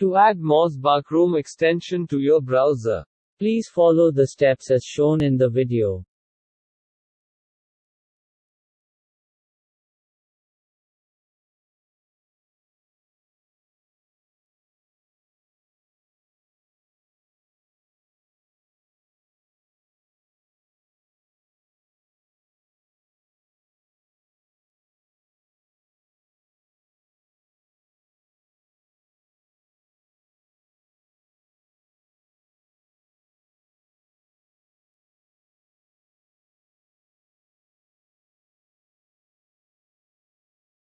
To add MozBar Chrome extension to your browser, please follow the steps as shown in the video.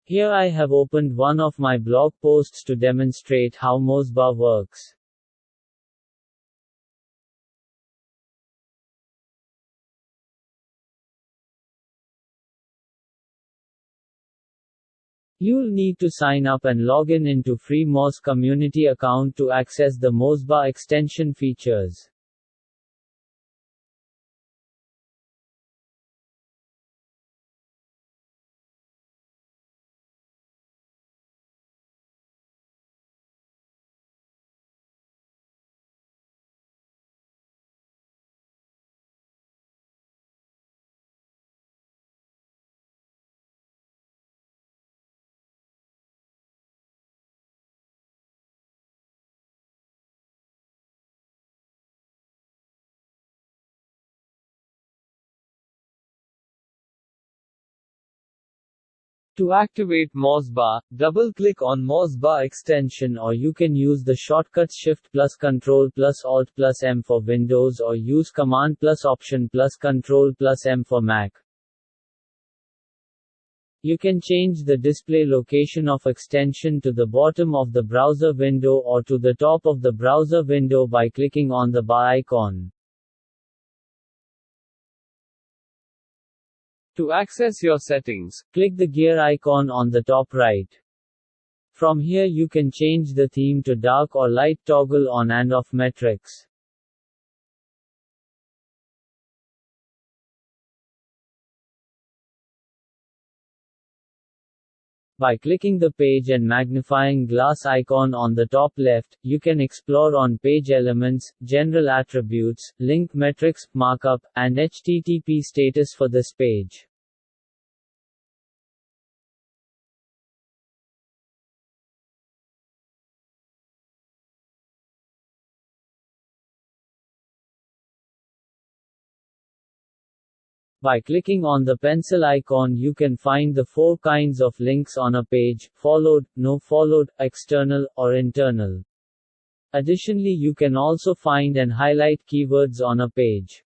Here I have opened one of my blog posts to demonstrate how MozBar works. You'll need to sign up and log in into free Moz community account to access the MozBar extension features. to activate MozBar, double-click on MozBar extension, or you can use the shortcuts Shift plus Control plus Alt plus M for Windows, or use Command plus Option plus Control plus M for Mac. You can change the display location of extension to the bottom of the browser window or to the top of the browser window by clicking on the bar icon. To access your settings, click the gear icon on the top right. From here you can change the theme to dark or light, toggle on and off metrics. By clicking the page and magnifying glass icon on the top left, you can explore on-page elements, general attributes, link metrics, markup, and HTTP status for this page. By clicking on the pencil icon you can find the 4 kinds of links on a page: followed, no followed, external, or internal. Additionally, you can also find and highlight keywords on a page.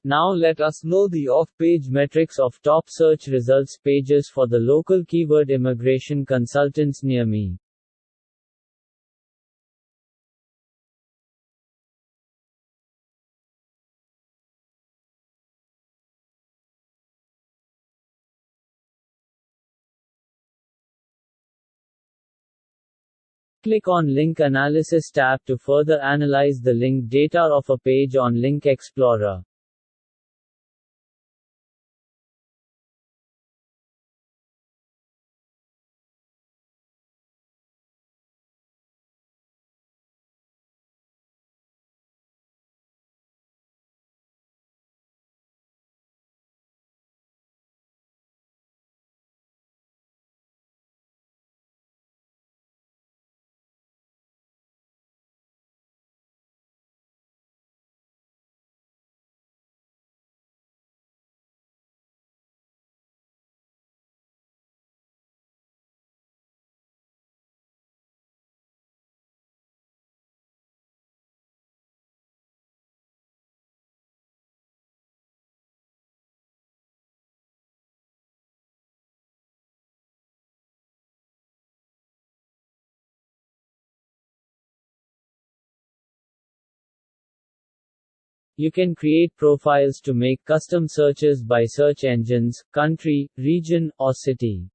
Now let us know the off-page metrics of top search results pages for the local keyword immigration consultants near me. Click on Link Analysis tab to further analyze the link data of a page on Link Explorer. You can create profiles to make custom searches by search engines, country, region, or city.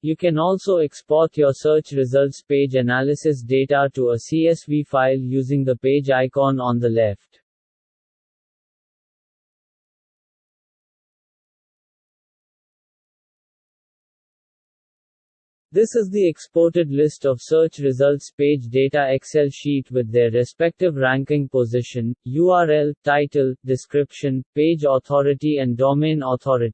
You can also export your search results page analysis data to a CSV file using the page icon on the left. This is the exported list of search results page data Excel sheet with their respective ranking position, URL, title, description, page authority and domain authority.